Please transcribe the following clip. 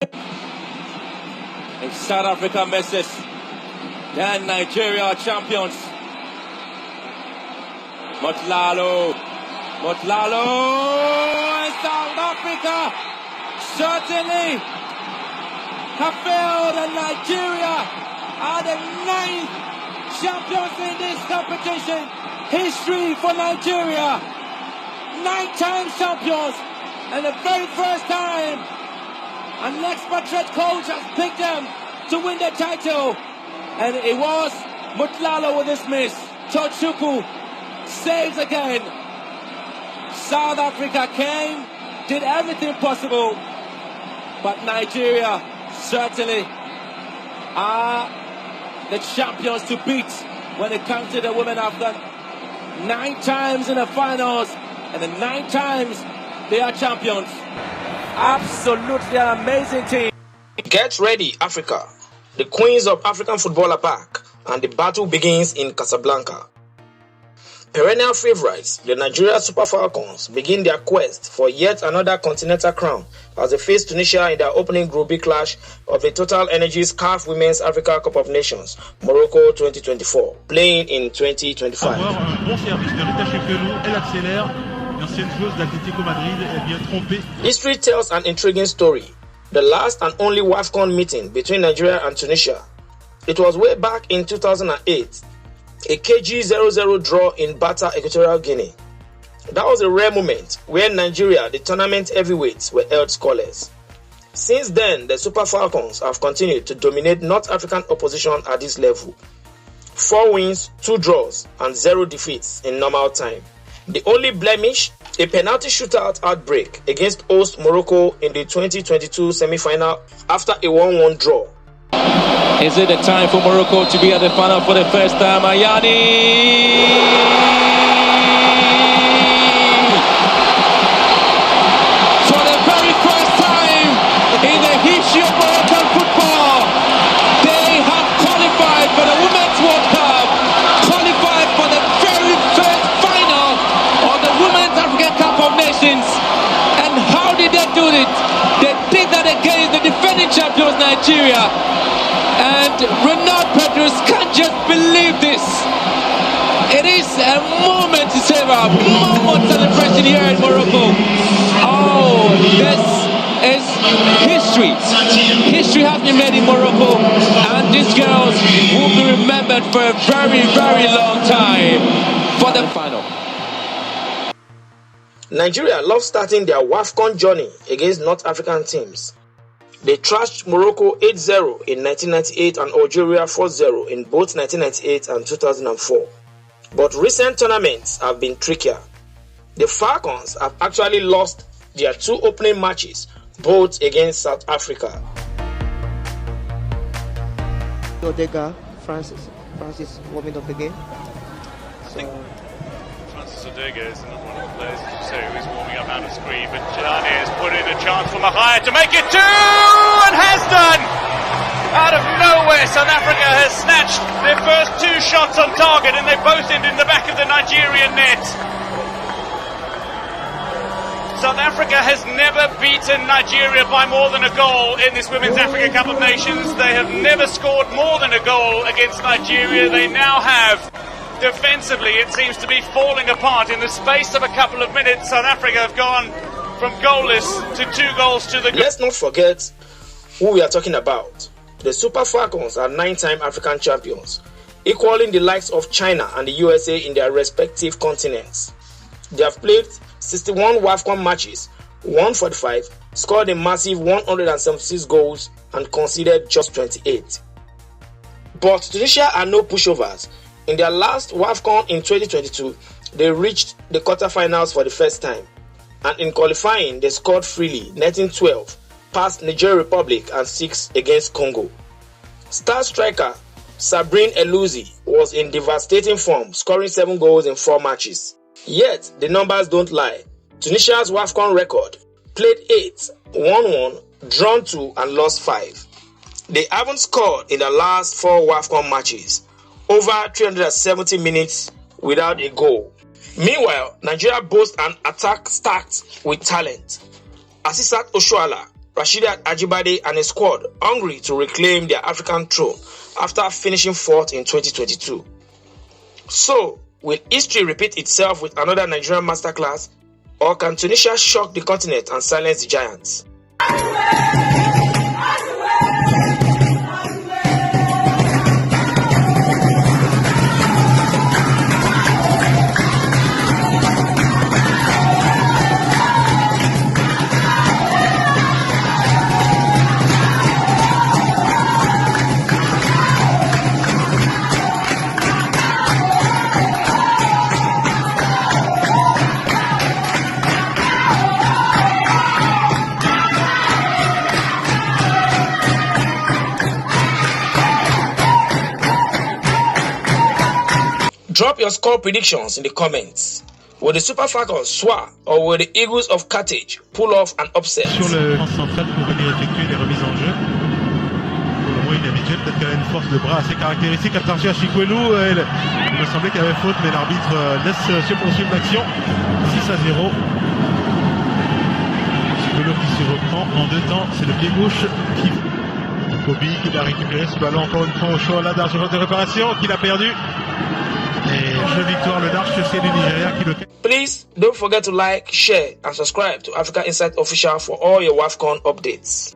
If South Africa misses, then Nigeria are champions. Motlalo, and South Africa certainly have failed, and Nigeria are the 9th champions in this competition. History for Nigeria, 9 times champions, and the very first time an expatriate coach has picked them to win the title, and it was Motlalo with this miss. Tochukwu saves again. South Africa came, did everything possible, but Nigeria certainly are the champions to beat when it comes to the women AFCON. 9 times in the finals, and the 9 times they are champions. Absolutely an amazing team. Get ready, Africa. The queens of African football are back, and the battle begins in Casablanca. Perennial favorites, the Nigeria Super Falcons, begin their quest for yet another continental crown as they face Tunisia in their opening Group B clash of the TotalEnergies CAF Women's Africa Cup of Nations, Morocco 2024, playing in 2025. History tells an intriguing story. The last and only WAFCON meeting between Nigeria and Tunisia. It was way back in 2008. A KG 0-0 draw in Bata, Equatorial Guinea. That was a rare moment where Nigeria, the tournament heavyweights, were held scoreless. Since then, the Super Falcons have continued to dominate North African opposition at this level. 4 wins, 2 draws, and 0 defeats in normal time. The only blemish, a penalty shootout outbreak against host Morocco in the 2022 semi-final after a 1-1 draw. Is it the time for Morocco to be at the final for the first time? Ayani! For the very first time in the history of Moroccan football, they have qualified for the Women's World Cup, qualified for the very first final of the Women's African Cup of Nations. And how did they do it? They did that against the defending champions, Nigeria. And Renard Pedros can't just believe this. It is a moment to savor, a moment celebration here in Morocco. Oh, this is history. History has been made in Morocco, and these girls will be remembered for a very, very long time for the final. Nigeria loves starting their WAFCON journey against North African teams. They trashed Morocco 8-0 in 1998 and Algeria 4-0 in both 1998 and 2004. But recent tournaments have been trickier. The Falcons have actually lost their 2 opening matches, both against South Africa. Odega, Francis warming up again. I think Francis Odega is another one of the players, as you say, who is warming up out of screen. But Jelani has put in a chance for Houij to make it 2, and has done! Out of nowhere, South Africa has snatched their first 2 shots on target, and they both ended in the back of the Nigerian net. South Africa has never beaten Nigeria by more than a goal in this Women's Africa Cup of Nations. They have never scored more than a goal against Nigeria. They now have, defensively, it seems to be falling apart. In the space of a couple of minutes, South Africa have gone from goalless to 2 goals to the... Let's not forget who we are talking about. The Super Falcons are 9-time African champions, equaling the likes of China and the USA in their respective continents. They have played 61 WAFCON matches, won 45, scored a massive 176 goals, and conceded just 28. But Tunisia are no pushovers. In their last WAFCON in 2022, they reached the quarterfinals for the first time. And in qualifying, they scored freely, netting 12, past Nigeria Republic and 6 against Congo. Star striker Sabrine Ellouzi was in devastating form, scoring 7 goals in 4 matches. Yet, the numbers don't lie. Tunisia's WAFCON record: played 8, won 1, drawn 2 and lost 5. They haven't scored in the last 4 WAFCON matches, over 370 minutes without a goal. Meanwhile, Nigeria boasts an attack stacked with talent. Asisat Oshoala, Rasheedat Ajibade and a squad hungry to reclaim their African throne after finishing fourth in 2022. So, will history repeat itself with another Nigerian masterclass, or can Tunisia shock the continent and silence the giants? Drop your score predictions in the comments. Will the Super Falcons soar, or will the Eagles of Carthage pull off an upset? Sur le central pour venir effectuer les remises en jeu. Pour le moins inhabituel, peut-être qu'elle a une force de bras assez caractéristique. Attention à Chikwelu, il me semblait qu'il y avait faute, mais l'arbitre laisse se poursuivre l'action. 6-0. Chikwelu qui se reprend en deux temps, c'est le pied gauche qui... Kobi qui a récupéré ce ballon encore une fois au choix là d'argent de réparation, qu'il a perdu. Et jeu victoire, le Dark du Nigeria qui le... Please don't forget to like, share and subscribe to Africa Insight Official for all your WAFCON updates.